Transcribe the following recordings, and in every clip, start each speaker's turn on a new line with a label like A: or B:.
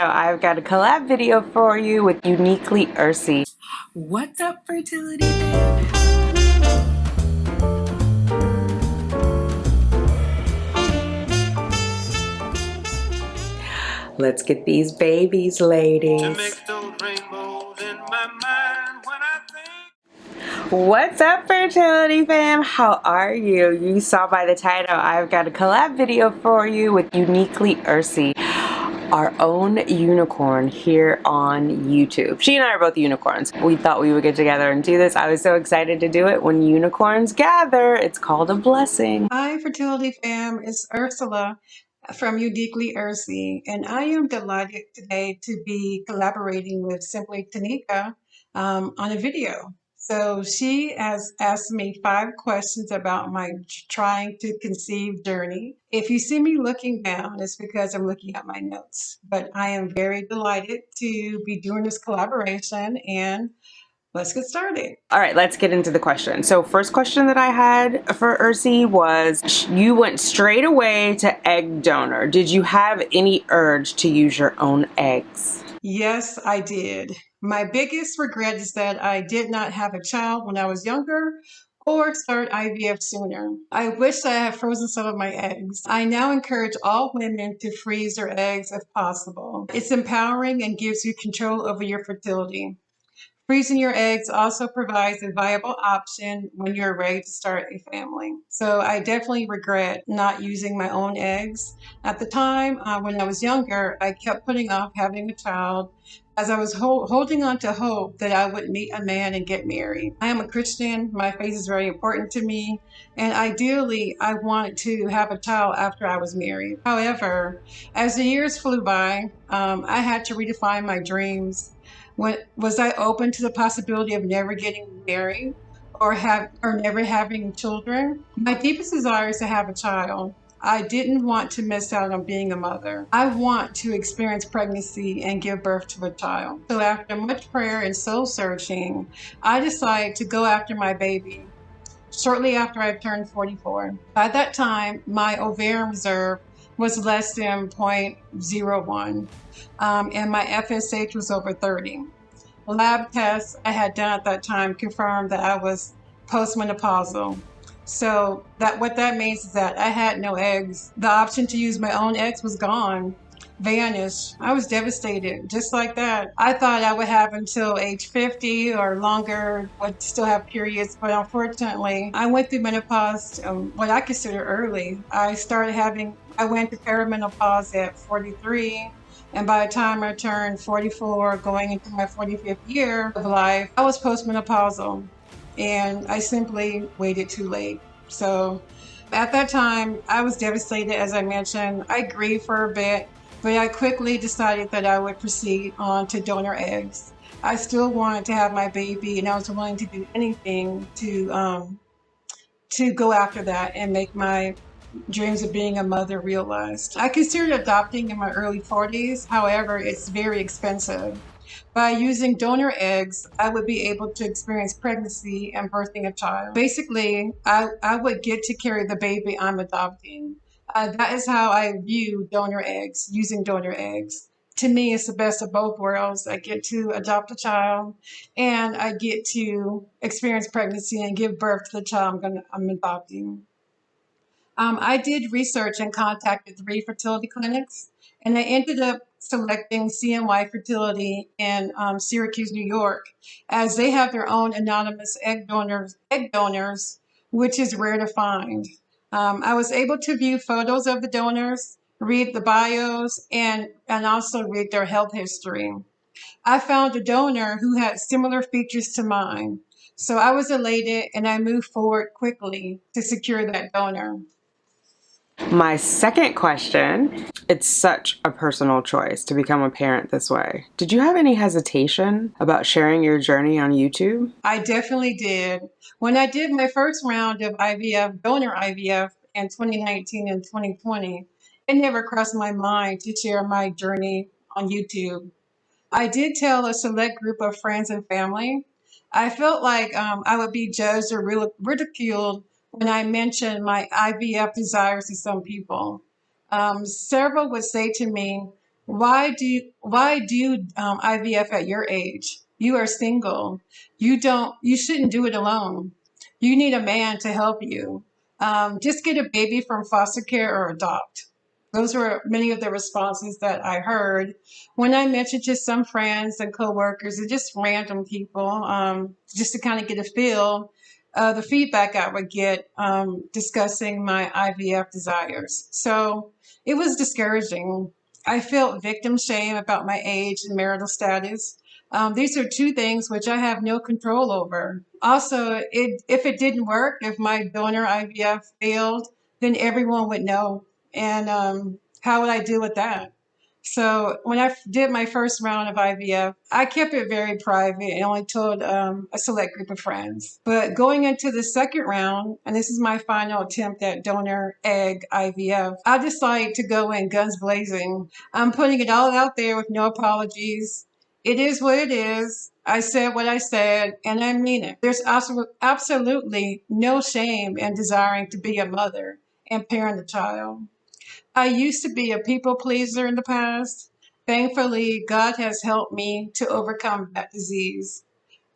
A: I've got a collab video for you with Uniquely Ursi. What's up, fertility fam? Let's get these babies, ladies. What's up, fertility fam? How are you? You saw by the title, I've got a collab video for you with Uniquely Ursi, our own unicorn here on YouTube. She and I are both unicorns. We thought we would get together and do this. I was so excited to do it. When unicorns gather, it's called a blessing.
B: Hi, fertility fam. It's Ursula from Uniquely Ursi, and I am delighted today to be collaborating with Simply Tanika on a video. So she has asked me 5 questions about my trying to conceive journey. If you see me looking down, it's because I'm looking at my notes. But I am very delighted to be doing this collaboration, and let's get started.
A: All right, let's get into the question. So first question that I had for Ursi was, you went straight away to egg donor. Did you have any urge to use your own eggs?
B: Yes, I did. My biggest regret is that I did not have a child when I was younger or start IVF sooner. I wish I had frozen some of my eggs. I now encourage all women to freeze their eggs if possible. It's empowering and gives you control over your fertility. Freezing your eggs also provides a viable option when you're ready to start a family. So I definitely regret not using my own eggs. At the time, when I was younger, I kept putting off having a child as I was holding on to hope that I would meet a man and get married. I am a Christian. My faith is very important to me. And ideally, I wanted to have a child after I was married. However, as the years flew by, I had to redefine my dreams. Was I open to the possibility of never getting married or never having children? My deepest desire is to have a child. I didn't want to miss out on being a mother. I want to experience pregnancy and give birth to a child. So after much prayer and soul searching, I decided to go after my baby shortly after I turned 44. By that time, my ovarian reserve was less than 0.01, and my FSH was over 30. Lab tests I had done at that time confirmed that I was postmenopausal. So what that means is that I had no eggs. The option to use my own eggs was gone, vanished. I was devastated, just like that. I thought I would have until age 50 or longer, would still have periods, but unfortunately, I went through menopause, what I consider early. I went to perimenopause at 43. And by the time I turned 44, going into my 45th year of life, I was postmenopausal. And I simply waited too late. So at that time, I was devastated, as I mentioned. I grieved for a bit, but I quickly decided that I would proceed on to donor eggs. I still wanted to have my baby, and I was willing to do anything to go after that and make my dreams of being a mother realized. I considered adopting in my early 40s. However, it's very expensive. By using donor eggs, I would be able to experience pregnancy and birthing a child. Basically, I would get to carry the baby I'm adopting. That is how I view donor eggs, using donor eggs. To me, it's the best of both worlds. I get to adopt a child, and I get to experience pregnancy and give birth to the child I'm adopting. I did research and contacted 3 fertility clinics, and I ended up selecting CNY Fertility in Syracuse, New York, as they have their own anonymous egg donors, which is rare to find. I was able to view photos of the donors, read the bios, and also read their health history. I found a donor who had similar features to mine, so I was elated and I moved forward quickly to secure that donor.
A: My second question, it's such a personal choice to become a parent this way. Did you have any hesitation about sharing your journey on YouTube?
B: I definitely did. When I did my first round of donor IVF in 2019 and 2020, it never crossed my mind to share my journey on YouTube. I did tell a select group of friends and family. I felt like I would be judged or ridiculed when I mentioned my IVF desires to some people. Several would say to me, Why do IVF at your age? You are single. You shouldn't do it alone. You need a man to help you. Just get a baby from foster care or adopt. Those were many of the responses that I heard when I mentioned to some friends and coworkers and just random people, just to kind of get a feel the feedback I would get discussing my IVF desires. So it was discouraging. I felt victim shame about my age and marital status. These are two things which I have no control over. Also, if it didn't work, if my donor IVF failed, then everyone would know. And how would I deal with that? So when I did my first round of IVF, I kept it very private and only told a select group of friends. But going into the second round, and this is my final attempt at donor egg IVF, I decided to go in guns blazing. I'm putting it all out there with no apologies. It is what it is. I said what I said, and I mean it. There's absolutely no shame in desiring to be a mother and parent a child. I used to be a people pleaser in the past. Thankfully, God has helped me to overcome that disease.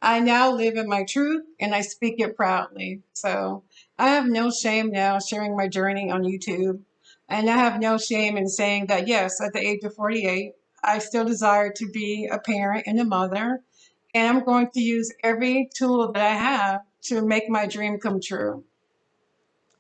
B: I now live in my truth and I speak it proudly. So I have no shame now sharing my journey on YouTube. And I have no shame in saying that, yes, at the age of 48, I still desire to be a parent and a mother. And I'm going to use every tool that I have to make my dream come true.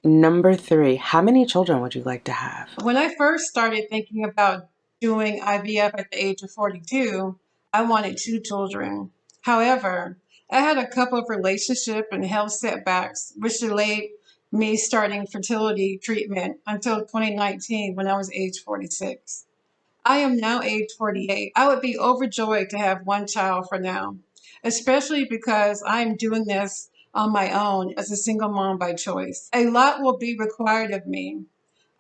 A: Number 3, how many children would you like to have?
B: When I first started thinking about doing IVF at the age of 42, I wanted two children. However, I had a couple of relationship and health setbacks, which delayed me starting fertility treatment until 2019 when I was age 46. I am now age 48. I would be overjoyed to have one child for now, especially because I'm doing this on my own as a single mom by choice. A lot will be required of me.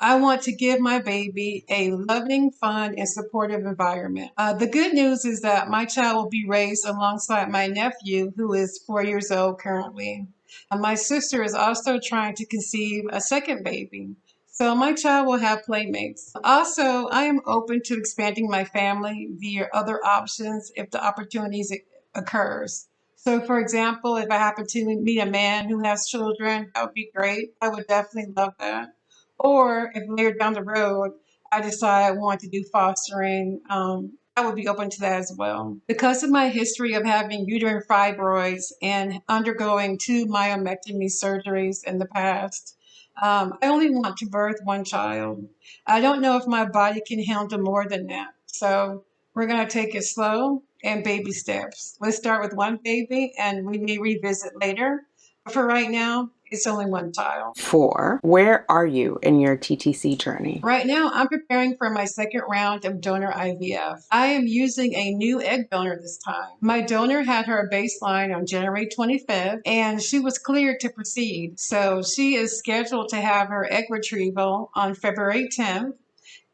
B: I want to give my baby a loving, fun, and supportive environment. The good news is that my child will be raised alongside my nephew, who is 4 years old currently. My sister is also trying to conceive a second baby. So my child will have playmates. Also, I am open to expanding my family via other options if the opportunities occurs. So, for example, if I happen to meet a man who has children, that would be great. I would definitely love that. Or if later down the road I decide I want to do fostering, I would be open to that as well. Because of my history of having uterine fibroids and undergoing two myomectomy surgeries in the past, I only want to birth one child. I don't know if my body can handle more than that. So we're going to take it slow and baby steps. Let's start with one baby and we may revisit later. But for right now, it's only one child.
A: 4, where are you in your TTC journey?
B: Right now, I'm preparing for my second round of donor IVF. I am using a new egg donor this time. My donor had her baseline on January 25th, and she was cleared to proceed. So she is scheduled to have her egg retrieval on February 10th.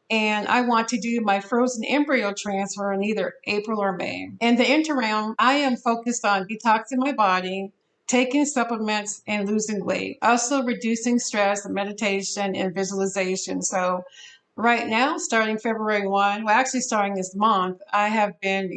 B: And I want to do my frozen embryo transfer in either April or May. In the interim, I am focused on detoxing my body, taking supplements, and losing weight. Also reducing stress, meditation, and visualization. So right now, starting February 1, well, actually starting this month, I have been,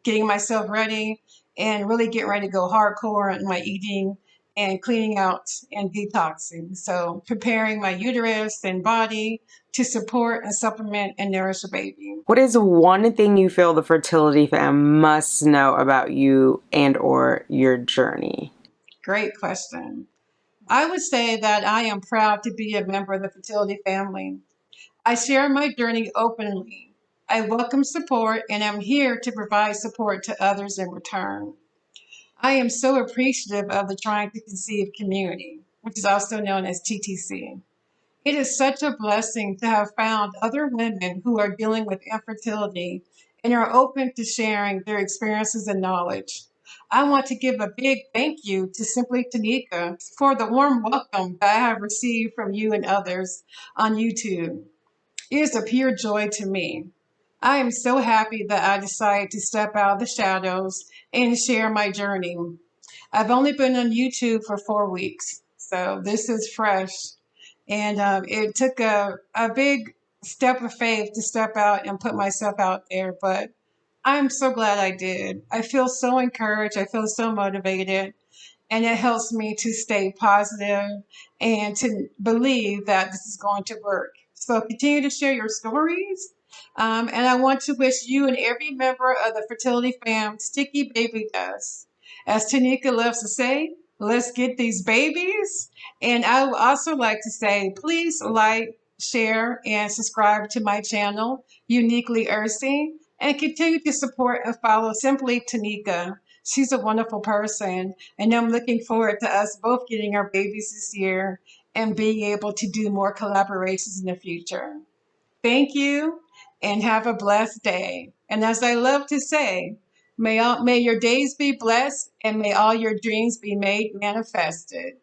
B: getting myself ready and really getting ready to go hardcore in my eating and cleaning out and detoxing. So preparing my uterus and body to support and supplement and nourish a baby.
A: What is one thing you feel the fertility fam must know about you and or your journey?
B: Great question. I would say that I am proud to be a member of the fertility family. I share my journey openly. I welcome support and I'm here to provide support to others in return. I am so appreciative of the Trying to Conceive community, which is also known as TTC. It is such a blessing to have found other women who are dealing with infertility and are open to sharing their experiences and knowledge. I want to give a big thank you to Simply Tanika for the warm welcome that I have received from you and others on YouTube. It is a pure joy to me. I am so happy that I decided to step out of the shadows and share my journey. I've only been on YouTube for 4 weeks, so this is fresh. And it took a big step of faith to step out and put myself out there, but I'm so glad I did. I feel so encouraged. I feel so motivated. And it helps me to stay positive and to believe that this is going to work. So continue to share your stories. And I want to wish you and every member of the fertility fam sticky baby dust. As Tanika loves to say, let's get these babies. And I would also like to say, please like, share, and subscribe to my channel, Uniquely Ursi, and continue to support and follow Simply Tanika. She's a wonderful person, and I'm looking forward to us both getting our babies this year and being able to do more collaborations in the future. Thank you, and have a blessed day. And as I love to say, may your days be blessed, and may all your dreams be made manifested.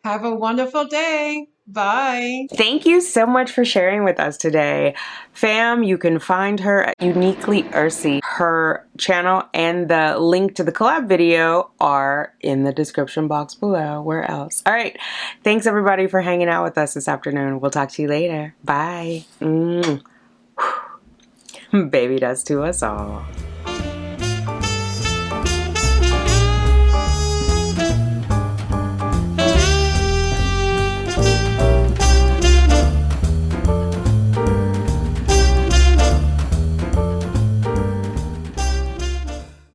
B: Have a wonderful day. Bye.
A: Thank you so much for sharing with us today. Fam, you can find her at Uniquely Ursi. Her channel and the link to the collab video are in the description box below. Where else? All right. Thanks everybody for hanging out with us this afternoon. We'll talk to you later. Bye. Baby dust to us all.